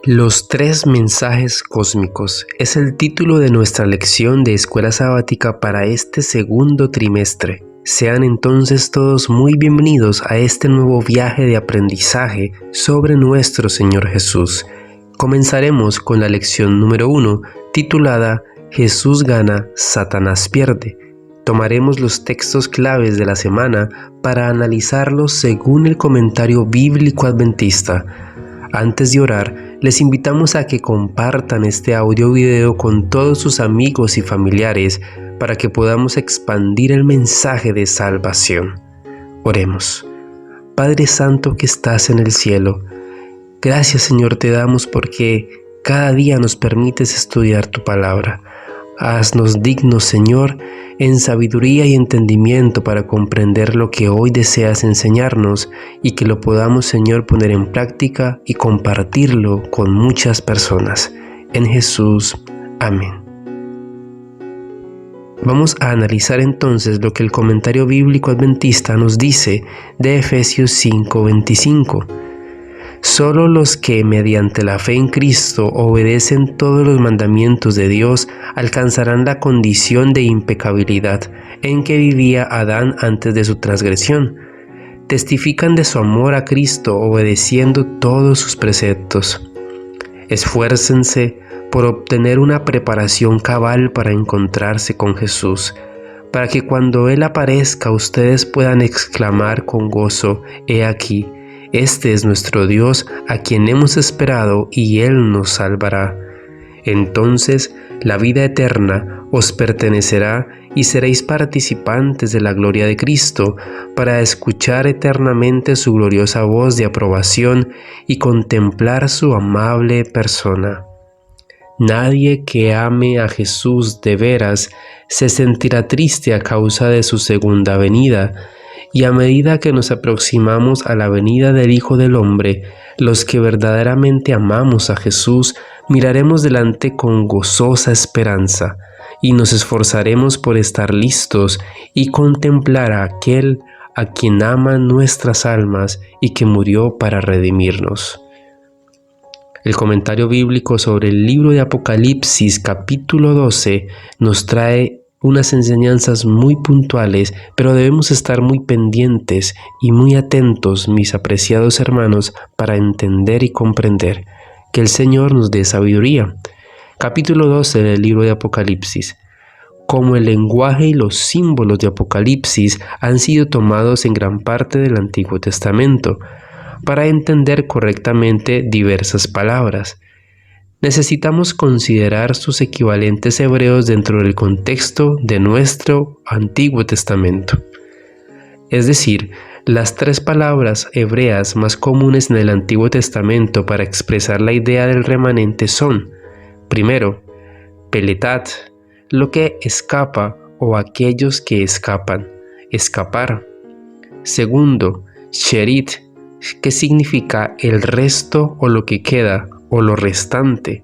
Los tres mensajes cósmicos es el título de nuestra lección de escuela sabática para este segundo trimestre. Sean entonces todos muy bienvenidos a este nuevo viaje de aprendizaje sobre nuestro Señor Jesús. Comenzaremos con la lección número 1, titulada Jesús gana, Satanás pierde. Tomaremos los textos claves de la semana para analizarlos según el comentario bíblico adventista. Antes de orar, les invitamos a que compartan este audio video con todos sus amigos y familiares para que podamos expandir el mensaje de salvación. Oremos. Padre Santo que estás en el cielo, gracias Señor te damos porque cada día nos permites estudiar tu palabra. Haznos dignos, Señor, en sabiduría y entendimiento para comprender lo que hoy deseas enseñarnos y que lo podamos, Señor, poner en práctica y compartirlo con muchas personas. En Jesús. Amén. Vamos a analizar entonces lo que el comentario bíblico adventista nos dice de Efesios 5:25. Solo los que mediante la fe en Cristo obedecen todos los mandamientos de Dios alcanzarán la condición de impecabilidad en que vivía Adán antes de su transgresión. Testifican de su amor a Cristo obedeciendo todos sus preceptos. Esfuércense por obtener una preparación cabal para encontrarse con Jesús, para que cuando Él aparezca ustedes puedan exclamar con gozo: «He aquí, este es nuestro Dios a quien hemos esperado y Él nos salvará». Entonces la vida eterna os pertenecerá y seréis participantes de la gloria de Cristo para escuchar eternamente su gloriosa voz de aprobación y contemplar su amable persona. Nadie que ame a Jesús de veras se sentirá triste a causa de su segunda venida. Y a medida que nos aproximamos a la venida del Hijo del Hombre, los que verdaderamente amamos a Jesús miraremos delante con gozosa esperanza y nos esforzaremos por estar listos y contemplar a aquel a quien aman nuestras almas y que murió para redimirnos. El comentario bíblico sobre el libro de Apocalipsis capítulo 12 nos trae unas enseñanzas muy puntuales, pero debemos estar muy pendientes y muy atentos, mis apreciados hermanos, para entender y comprender. Que el Señor nos dé sabiduría. Capítulo 12 del libro de Apocalipsis. Como el lenguaje y los símbolos de Apocalipsis han sido tomados en gran parte del Antiguo Testamento, para entender correctamente diversas palabras, necesitamos considerar sus equivalentes hebreos dentro del contexto de nuestro Antiguo Testamento. Es decir, las tres palabras hebreas más comunes en el Antiguo Testamento para expresar la idea del remanente son: primero, peletat, lo que escapa o aquellos que escapan, escapar. Segundo, sherit, que significa el resto o lo que queda, o lo restante.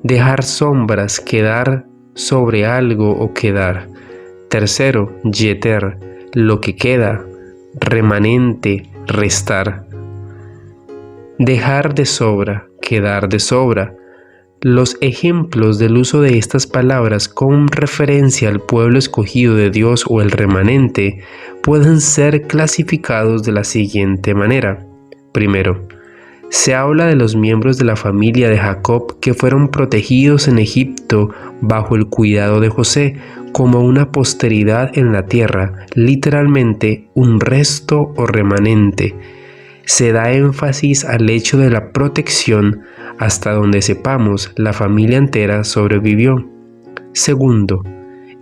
Dejar sombras, quedar sobre algo o quedar. Tercero, yeter, lo que queda, remanente, restar. Dejar de sobra, quedar de sobra. Los ejemplos del uso de estas palabras con referencia al pueblo escogido de Dios o el remanente pueden ser clasificados de la siguiente manera. Primero, se habla de los miembros de la familia de Jacob que fueron protegidos en Egipto bajo el cuidado de José como una posteridad en la tierra, literalmente un resto o remanente. Se da énfasis al hecho de la protección. Hasta donde sepamos, la familia entera sobrevivió. Segundo,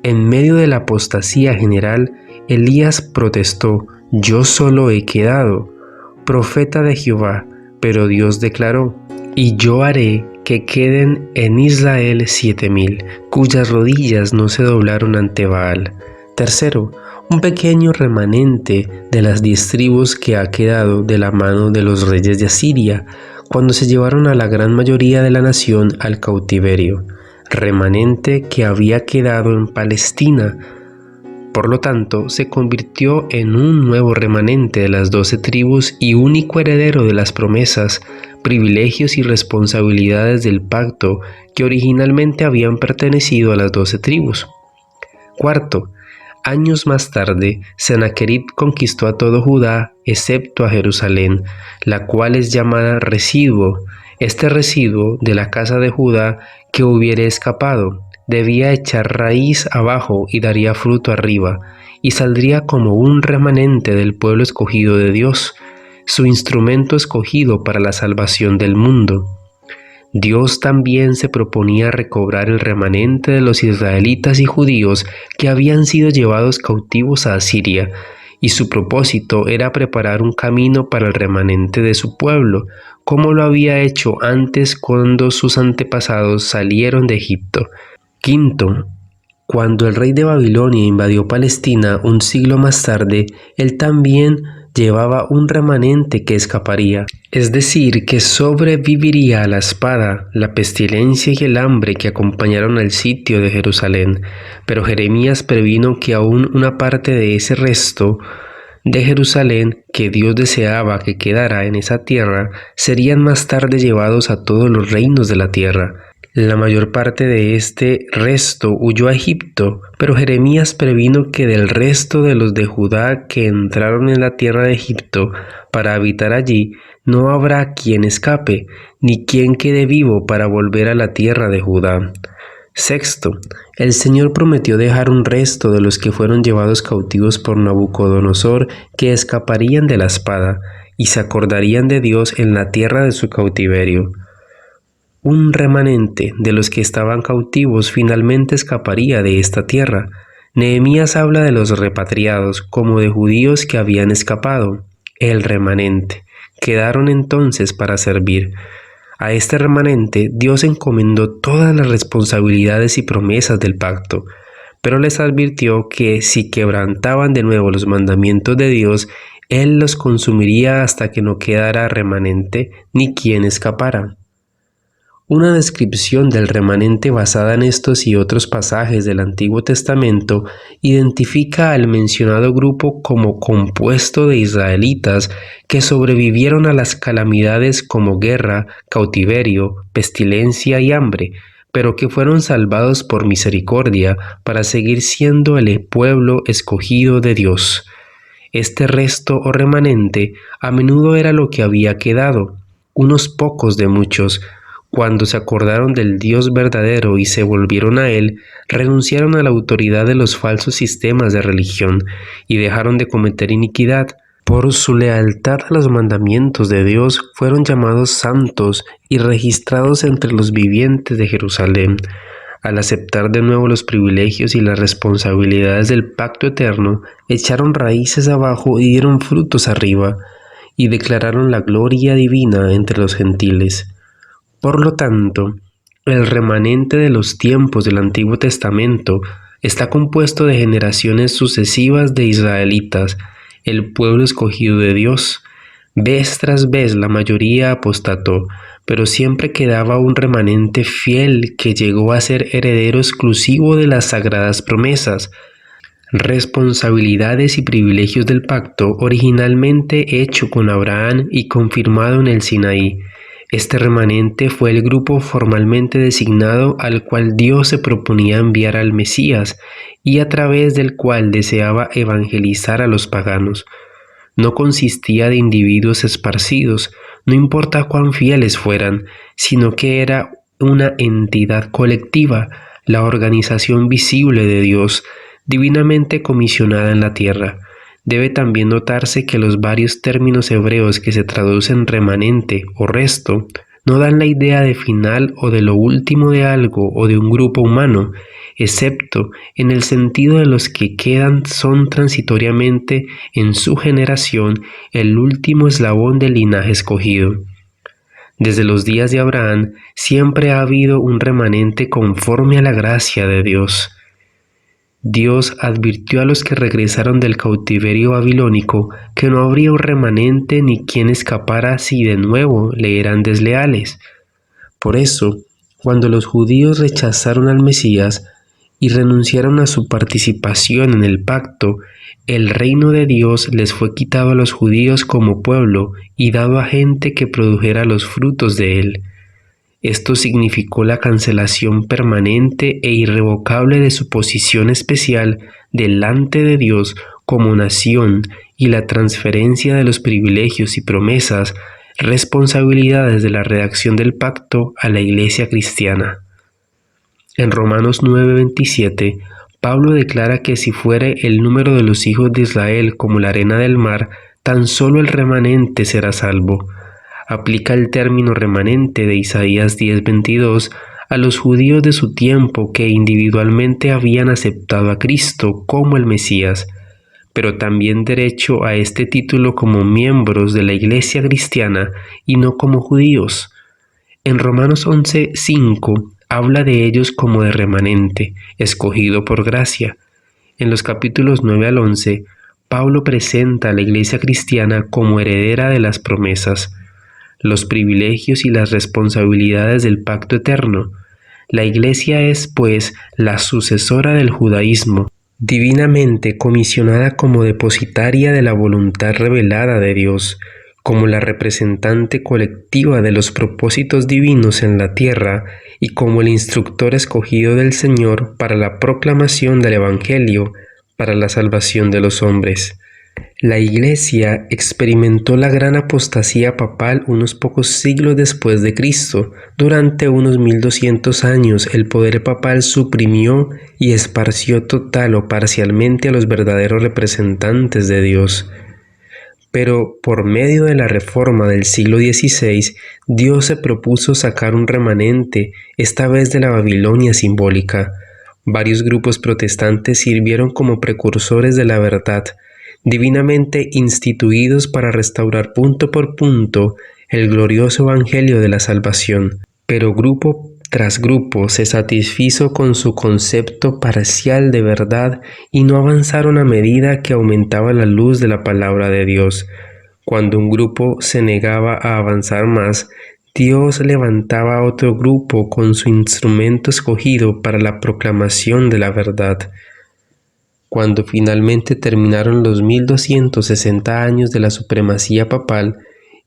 en medio de la apostasía general, Elías protestó: «Yo solo he quedado, profeta de Jehová». Pero Dios declaró: «Y yo haré que queden en Israel 7,000, cuyas rodillas no se doblaron ante Baal». Tercero, un pequeño remanente de las 10 tribus que ha quedado de la mano de los reyes de Asiria, cuando se llevaron a la gran mayoría de la nación al cautiverio, remanente que había quedado en Palestina. Por lo tanto, se convirtió en un nuevo remanente de las 12 tribus y único heredero de las promesas, privilegios y responsabilidades del pacto que originalmente habían pertenecido a las 12 tribus. Cuarto, años más tarde, Sennacherib conquistó a todo Judá excepto a Jerusalén, la cual es llamada residuo. Este residuo de la casa de Judá que hubiere escapado debía echar raíz abajo y daría fruto arriba, y saldría como un remanente del pueblo escogido de Dios, su instrumento escogido para la salvación del mundo. Dios también se proponía recobrar el remanente de los israelitas y judíos que habían sido llevados cautivos a Asiria, y su propósito era preparar un camino para el remanente de su pueblo, como lo había hecho antes cuando sus antepasados salieron de Egipto. Quinto, cuando el rey de Babilonia invadió Palestina un siglo más tarde, él también llevaba un remanente que escaparía, es decir, que sobreviviría a la espada, la pestilencia y el hambre que acompañaron al sitio de Jerusalén. Pero Jeremías previno que aún una parte de ese resto de Jerusalén que Dios deseaba que quedara en esa tierra serían más tarde llevados a todos los reinos de la tierra. La mayor parte de este resto huyó a Egipto, pero Jeremías previno que del resto de los de Judá que entraron en la tierra de Egipto para habitar allí, no habrá quien escape, ni quien quede vivo para volver a la tierra de Judá. Sexto, el Señor prometió dejar un resto de los que fueron llevados cautivos por Nabucodonosor que escaparían de la espada y se acordarían de Dios en la tierra de su cautiverio. Un remanente de los que estaban cautivos finalmente escaparía de esta tierra. Nehemías habla de los repatriados como de judíos que habían escapado. El remanente. Quedaron entonces para servir. A este remanente Dios encomendó todas las responsabilidades y promesas del pacto, pero les advirtió que si quebrantaban de nuevo los mandamientos de Dios, Él los consumiría hasta que no quedara remanente ni quien escapara. Una descripción del remanente basada en estos y otros pasajes del Antiguo Testamento identifica al mencionado grupo como compuesto de israelitas que sobrevivieron a las calamidades como guerra, cautiverio, pestilencia y hambre, pero que fueron salvados por misericordia para seguir siendo el pueblo escogido de Dios. Este resto o remanente a menudo era lo que había quedado, unos pocos de muchos. Cuando se acordaron del Dios verdadero y se volvieron a Él, renunciaron a la autoridad de los falsos sistemas de religión y dejaron de cometer iniquidad. Por su lealtad a los mandamientos de Dios, fueron llamados santos y registrados entre los vivientes de Jerusalén. Al aceptar de nuevo los privilegios y las responsabilidades del pacto eterno, echaron raíces abajo y dieron frutos arriba, y declararon la gloria divina entre los gentiles. Por lo tanto, el remanente de los tiempos del Antiguo Testamento está compuesto de generaciones sucesivas de israelitas, el pueblo escogido de Dios. Vez tras vez la mayoría apostató, pero siempre quedaba un remanente fiel que llegó a ser heredero exclusivo de las sagradas promesas, responsabilidades y privilegios del pacto originalmente hecho con Abraham y confirmado en el Sinaí. Este remanente fue el grupo formalmente designado al cual Dios se proponía enviar al Mesías y a través del cual deseaba evangelizar a los paganos. No consistía de individuos esparcidos, no importa cuán fieles fueran, sino que era una entidad colectiva, la organización visible de Dios, divinamente comisionada en la tierra. Debe también notarse que los varios términos hebreos que se traducen remanente o resto no dan la idea de final o de lo último de algo o de un grupo humano, excepto en el sentido de los que quedan son transitoriamente en su generación el último eslabón del linaje escogido. Desde los días de Abraham siempre ha habido un remanente conforme a la gracia de Dios. Dios advirtió a los que regresaron del cautiverio babilónico que no habría un remanente ni quien escapara si de nuevo le eran desleales. Por eso, cuando los judíos rechazaron al Mesías, y renunciaron a su participación en el pacto, el reino de Dios les fue quitado a los judíos como pueblo y dado a gente que produjera los frutos de él. Esto significó la cancelación permanente e irrevocable de su posición especial delante de Dios como nación y la transferencia de los privilegios y promesas, responsabilidades de la redacción del pacto a la Iglesia cristiana. En Romanos 9:27, Pablo declara que si fuere el número de los hijos de Israel como la arena del mar, tan solo el remanente será salvo. Aplica el término remanente de Isaías 10:22 a los judíos de su tiempo que individualmente habían aceptado a Cristo como el Mesías, pero también derecho a este título como miembros de la Iglesia cristiana y no como judíos. En Romanos 11:5 habla de ellos como de remanente, escogido por gracia. En los capítulos 9 al 11, Pablo presenta a la Iglesia cristiana como heredera de las promesas, los privilegios y las responsabilidades del pacto eterno. La Iglesia es, pues, la sucesora del judaísmo, divinamente comisionada como depositaria de la voluntad revelada de Dios, como la representante colectiva de los propósitos divinos en la tierra y como el instructor escogido del Señor para la proclamación del Evangelio, para la salvación de los hombres. La Iglesia experimentó la gran apostasía papal unos pocos siglos después de Cristo. Durante unos 1200 años el poder papal suprimió y esparció total o parcialmente a los verdaderos representantes de Dios. Pero por medio de la reforma del siglo XVI, Dios se propuso sacar un remanente, esta vez de la Babilonia simbólica. Varios grupos protestantes sirvieron como precursores de la verdad, divinamente instituidos para restaurar punto por punto el glorioso evangelio de la salvación, pero grupo tras grupo se satisfizo con su concepto parcial de verdad y no avanzaron a medida que aumentaba la luz de la palabra de Dios. Cuando un grupo se negaba a avanzar más, Dios levantaba a otro grupo con su instrumento escogido para la proclamación de la verdad. Cuando finalmente terminaron los 1260 años de la supremacía papal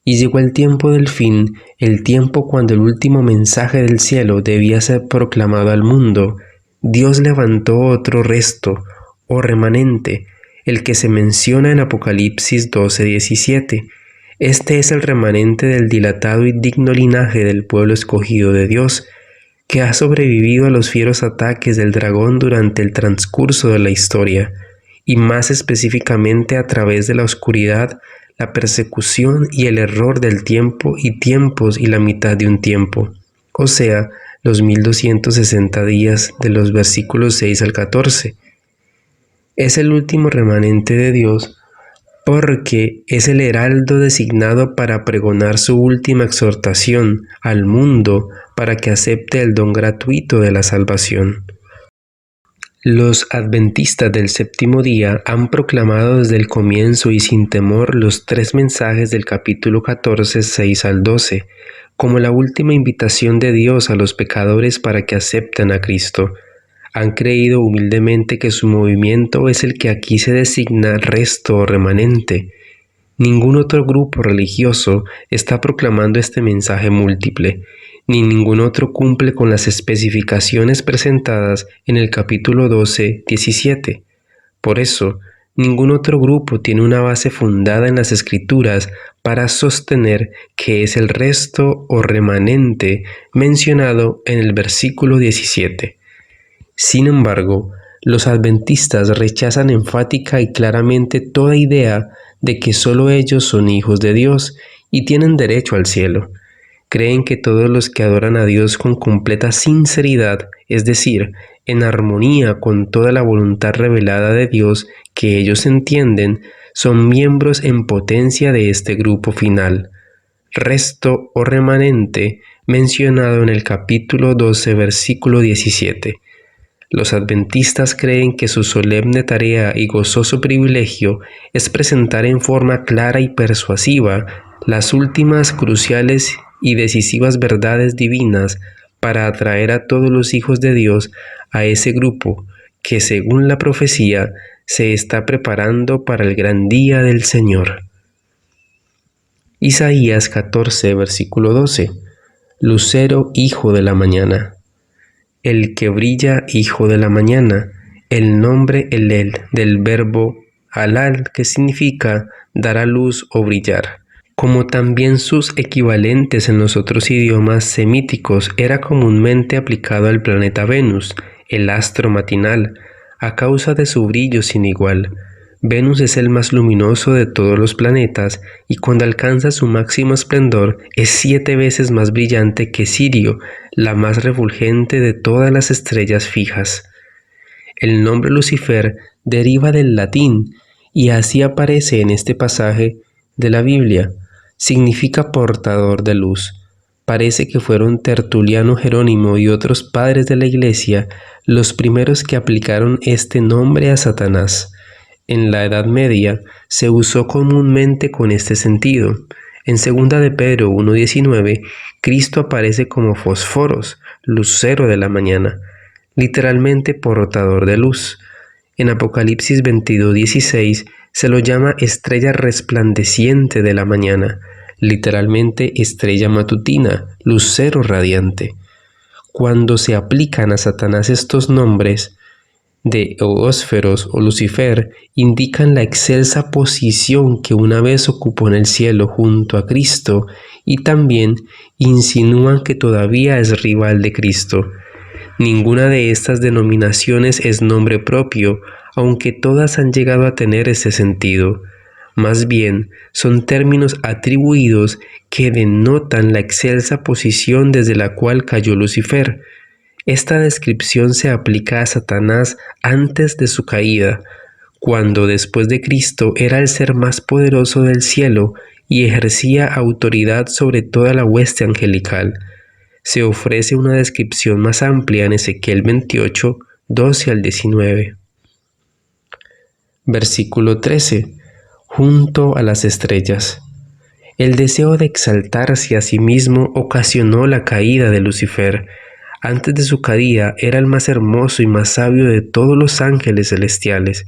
y llegó el tiempo del fin, el tiempo cuando el último mensaje del cielo debía ser proclamado al mundo, Dios levantó otro resto o remanente, el que se menciona en Apocalipsis 12:17. Este es el remanente del dilatado y digno linaje del pueblo escogido de Dios, que ha sobrevivido a los fieros ataques del dragón durante el transcurso de la historia, y más específicamente a través de la oscuridad, la persecución y el error del tiempo y tiempos y la mitad de un tiempo, o sea, los 1260 días de los versículos 6 al 14. Es el último remanente de Dios porque es el heraldo designado para pregonar su última exhortación al mundo para que acepte el don gratuito de la salvación. Los adventistas del séptimo día han proclamado desde el comienzo y sin temor los 3 mensajes del capítulo 14, 6 al 12, como la última invitación de Dios a los pecadores para que acepten a Cristo. Han creído humildemente que su movimiento es el que aquí se designa resto o remanente. Ningún otro grupo religioso está proclamando este mensaje múltiple, ni ningún otro cumple con las especificaciones presentadas en el capítulo 12, 17. Por eso, ningún otro grupo tiene una base fundada en las Escrituras para sostener que es el resto o remanente mencionado en el versículo 17. Sin embargo, los adventistas rechazan enfática y claramente toda idea de que solo ellos son hijos de Dios y tienen derecho al cielo. Creen que todos los que adoran a Dios con completa sinceridad, es decir, en armonía con toda la voluntad revelada de Dios que ellos entienden, son miembros en potencia de este grupo final, resto o remanente, mencionado en el capítulo 12, versículo 17. Los adventistas creen que su solemne tarea y gozoso privilegio es presentar en forma clara y persuasiva las últimas, cruciales y decisivas verdades divinas para atraer a todos los hijos de Dios a ese grupo que, según la profecía, se está preparando para el gran día del Señor. Isaías 14, versículo 12. Lucero, hijo de la mañana. El que brilla, hijo de la mañana. El nombre Elel, del verbo alal, que significa dar a luz o brillar. Como también sus equivalentes en los otros idiomas semíticos, era comúnmente aplicado al planeta Venus, el astro matinal, a causa de su brillo sin igual. Venus es el más luminoso de todos los planetas y cuando alcanza su máximo esplendor es 7 veces más brillante que Sirio, la más refulgente de todas las estrellas fijas. El nombre Lucifer deriva del latín y así aparece en este pasaje de la Biblia. Significa portador de luz. Parece que fueron Tertuliano, Jerónimo y otros padres de la Iglesia los primeros que aplicaron este nombre a Satanás. En la Edad Media se usó comúnmente con este sentido. En 2 de Pedro 1:19, Cristo aparece como fósforos, lucero de la mañana, literalmente portador de luz. En Apocalipsis 22:16 se lo llama estrella resplandeciente de la mañana, literalmente estrella matutina, lucero radiante. Cuando se aplican a Satanás estos nombres de Eósferos o Lucifer, indican la excelsa posición que una vez ocupó en el cielo junto a Cristo y también insinúan que todavía es rival de Cristo. Ninguna de estas denominaciones es nombre propio, aunque todas han llegado a tener ese sentido. Más bien, son términos atribuidos que denotan la excelsa posición desde la cual cayó Lucifer. Esta descripción se aplica a Satanás antes de su caída, cuando después de Cristo era el ser más poderoso del cielo y ejercía autoridad sobre toda la hueste angelical. Se ofrece una descripción más amplia en Ezequiel 28, 12 al 19. Versículo 13. Junto a las estrellas. El deseo de exaltarse a sí mismo ocasionó la caída de Lucifer. Antes de su caída era el más hermoso y más sabio de todos los ángeles celestiales.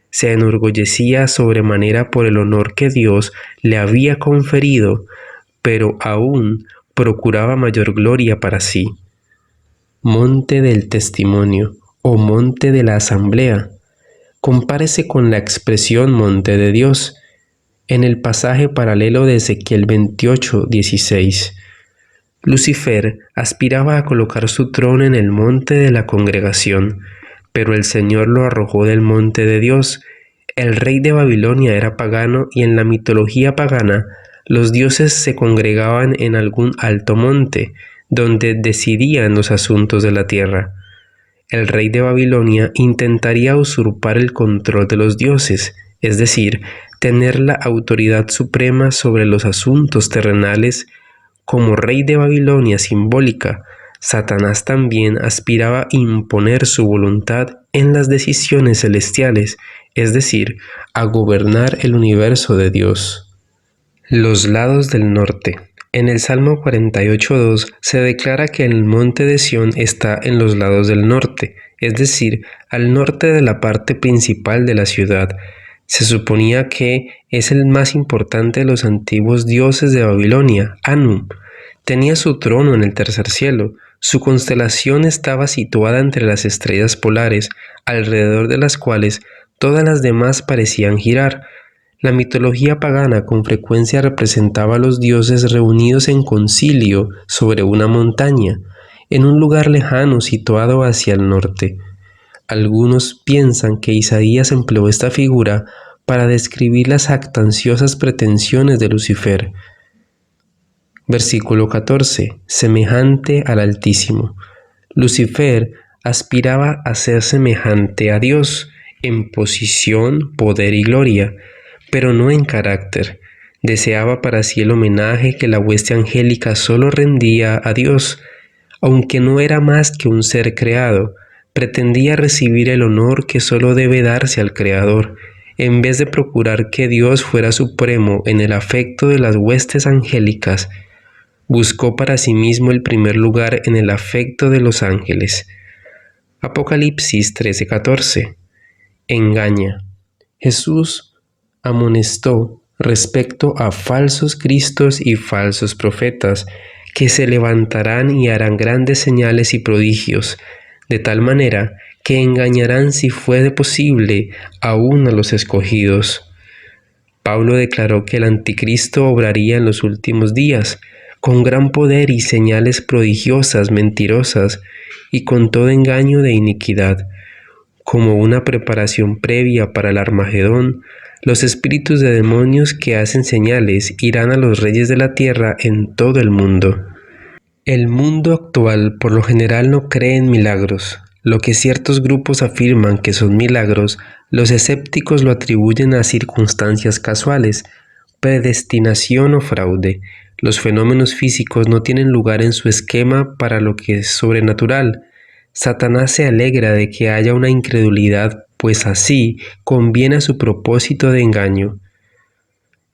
Se enorgullecía sobremanera por el honor que Dios le había conferido, pero aún procuraba mayor gloria para sí. Monte del testimonio o monte de la asamblea. Compárese con la expresión monte de Dios en el pasaje paralelo de Ezequiel 28, 16. Lucifer aspiraba a colocar su trono en el monte de la congregación, pero el Señor lo arrojó del monte de Dios. El rey de Babilonia era pagano y en la mitología pagana los dioses se congregaban en algún alto monte, donde decidían los asuntos de la tierra. El rey de Babilonia intentaría usurpar el control de los dioses, es decir, tener la autoridad suprema sobre los asuntos terrenales. Como rey de Babilonia simbólica, Satanás también aspiraba a imponer su voluntad en las decisiones celestiales, es decir, a gobernar el universo de Dios. Los lados del norte. En el Salmo 48:2 se declara que el monte de Sión está en los lados del norte, es decir, al norte de la parte principal de la ciudad. Se suponía que es el más importante de los antiguos dioses de Babilonia, Anu. Tenía su trono en el tercer cielo. Su constelación estaba situada entre las estrellas polares, alrededor de las cuales todas las demás parecían girar. La mitología pagana con frecuencia representaba a los dioses reunidos en concilio sobre una montaña, en un lugar lejano situado hacia el norte. Algunos piensan que Isaías empleó esta figura para describir las jactanciosas pretensiones de Lucifer. Versículo 14. Semejante al Altísimo. Lucifer aspiraba a ser semejante a Dios en posición, poder y gloria, pero no en carácter. Deseaba para sí el homenaje que la hueste angélica solo rendía a Dios. Aunque no era más que un ser creado, pretendía recibir el honor que solo debe darse al Creador, en vez de procurar que Dios fuera supremo en el afecto de las huestes angélicas. buscó para sí mismo el primer lugar en el afecto de los ángeles. Apocalipsis 13:14. Engaña. Jesús amonestó respecto a falsos cristos y falsos profetas, que se levantarán y harán grandes señales y prodigios, de tal manera que engañarán, si fuere posible, aún a los escogidos. Pablo declaró que el anticristo obraría en los últimos días, con gran poder y señales prodigiosas, mentirosas, y con todo engaño de iniquidad. Como una preparación previa para el Armagedón, los espíritus de demonios que hacen señales irán a los reyes de la tierra en todo el mundo. El mundo actual por lo general no cree en milagros. Lo que ciertos grupos afirman que son milagros, los escépticos lo atribuyen a circunstancias casuales, predestinación o fraude. Los fenómenos físicos no tienen lugar en su esquema para lo que es sobrenatural. Satanás se alegra de que haya una incredulidad, pues así conviene a su propósito de engaño.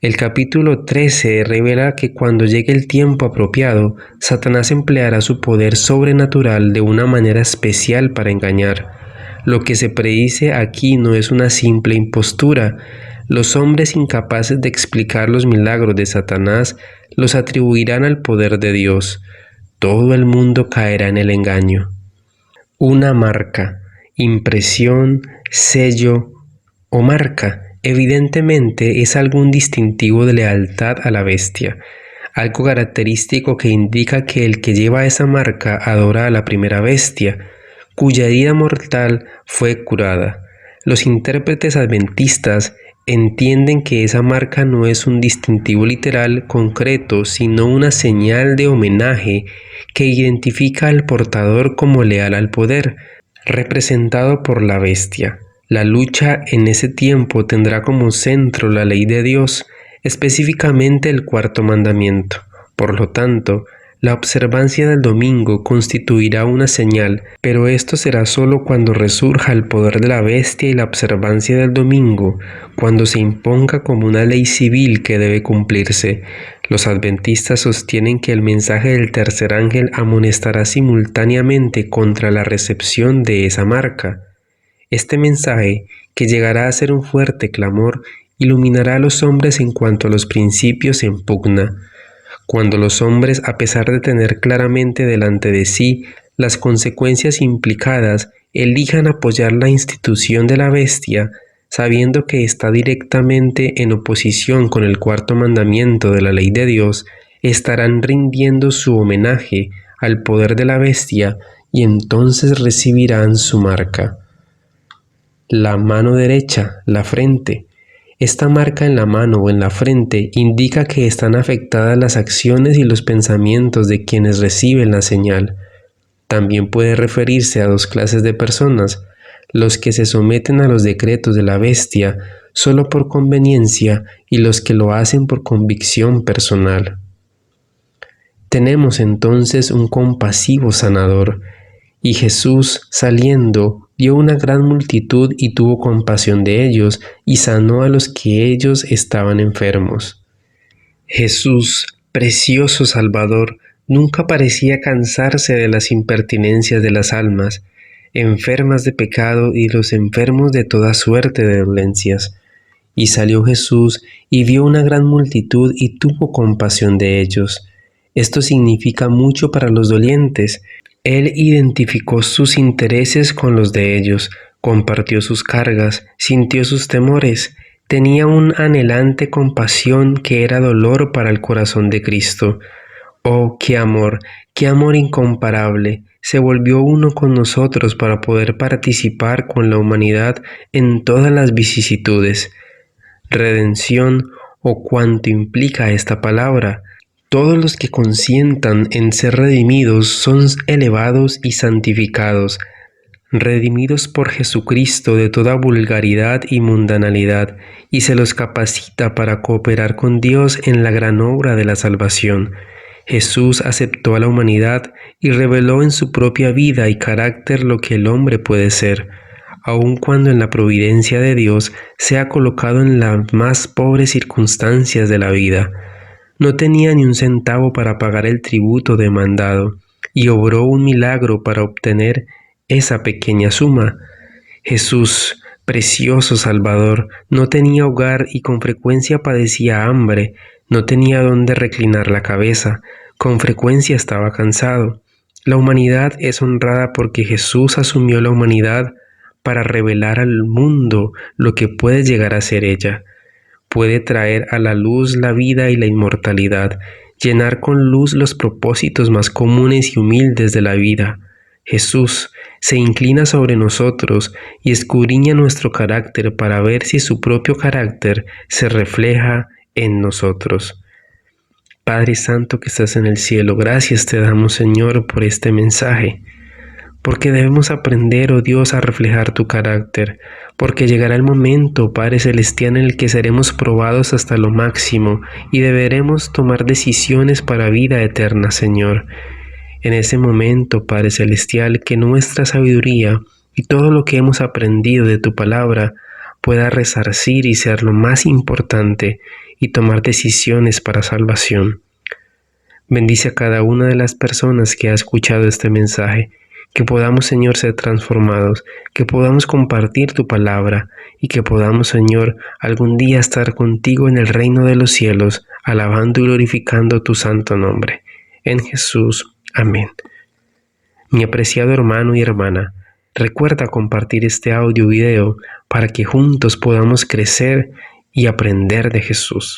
El capítulo 13 revela que cuando llegue el tiempo apropiado, Satanás empleará su poder sobrenatural de una manera especial para engañar. Lo que se predice aquí no es una simple impostura. Los hombres incapaces de explicar los milagros de Satanás los atribuirán al poder de Dios. Todo el mundo caerá en el engaño. Una marca, impresión, sello o marca evidentemente es algún distintivo de lealtad a la bestia, algo característico que indica que el que lleva esa marca adora a la primera bestia, cuya herida mortal fue curada. Los intérpretes adventistas entienden que esa marca no es un distintivo literal concreto, sino una señal de homenaje que identifica al portador como leal al poder, representado por la bestia. La lucha en ese tiempo tendrá como centro la ley de Dios, específicamente el cuarto mandamiento. Por lo tanto, la observancia del domingo constituirá una señal, pero esto será solo cuando resurja el poder de la bestia y la observancia del domingo, cuando se imponga como una ley civil que debe cumplirse. Los adventistas sostienen que el mensaje del tercer ángel amonestará simultáneamente contra la recepción de esa marca. Este mensaje, que llegará a ser un fuerte clamor, iluminará a los hombres en cuanto a los principios en pugna. Cuando los hombres, a pesar de tener claramente delante de sí las consecuencias implicadas, elijan apoyar la institución de la bestia, sabiendo que está directamente en oposición con el cuarto mandamiento de la ley de Dios, estarán rindiendo su homenaje al poder de la bestia y entonces recibirán su marca. La mano derecha, la frente. Esta marca en la mano o en la frente indica que están afectadas las acciones y los pensamientos de quienes reciben la señal. También puede referirse a dos clases de personas: los que se someten a los decretos de la bestia solo por conveniencia y los que lo hacen por convicción personal. Tenemos entonces un compasivo sanador, y Jesús, saliendo, vio una gran multitud y tuvo compasión de ellos, y sanó a los que ellos estaban enfermos. Jesús, precioso Salvador, nunca parecía cansarse de las impertinencias de las almas, enfermas de pecado y los enfermos de toda suerte de dolencias. Y salió Jesús y vio una gran multitud y tuvo compasión de ellos. Esto significa mucho para los dolientes. Él identificó sus intereses con los de ellos, compartió sus cargas, sintió sus temores, tenía un anhelante compasión que era dolor para el corazón de Cristo. ¡Oh, qué amor incomparable! Se volvió uno con nosotros para poder participar con la humanidad en todas las vicisitudes. Redención, o cuanto implica esta palabra. Todos los que consientan en ser redimidos son elevados y santificados, redimidos por Jesucristo de toda vulgaridad y mundanalidad, y se los capacita para cooperar con Dios en la gran obra de la salvación. Jesús aceptó a la humanidad y reveló en su propia vida y carácter lo que el hombre puede ser, aun cuando en la providencia de Dios se ha colocado en las más pobres circunstancias de la vida. No tenía ni un centavo para pagar el tributo demandado y obró un milagro para obtener esa pequeña suma. Jesús, precioso Salvador, no tenía hogar y con frecuencia padecía hambre, no tenía dónde reclinar la cabeza, con frecuencia estaba cansado. La humanidad es honrada porque Jesús asumió la humanidad para revelar al mundo lo que puede llegar a ser ella. Puede traer a la luz la vida y la inmortalidad, llenar con luz los propósitos más comunes y humildes de la vida. Jesús se inclina sobre nosotros y escudriña nuestro carácter para ver si su propio carácter se refleja en nosotros. Padre Santo que estás en el cielo, gracias te damos, Señor, por este mensaje, porque debemos aprender, oh Dios, a reflejar tu carácter, porque llegará el momento, Padre Celestial, en el que seremos probados hasta lo máximo y deberemos tomar decisiones para vida eterna, Señor. En ese momento, Padre Celestial, que nuestra sabiduría y todo lo que hemos aprendido de tu palabra pueda resarcir y ser lo más importante y tomar decisiones para salvación. Bendice a cada una de las personas que ha escuchado este mensaje, que podamos, Señor, ser transformados, que podamos compartir tu palabra y que podamos, Señor, algún día estar contigo en el reino de los cielos, alabando y glorificando tu santo nombre. En Jesús. Amén. Mi apreciado hermano y hermana, recuerda compartir este audio o video para que juntos podamos crecer y aprender de Jesús.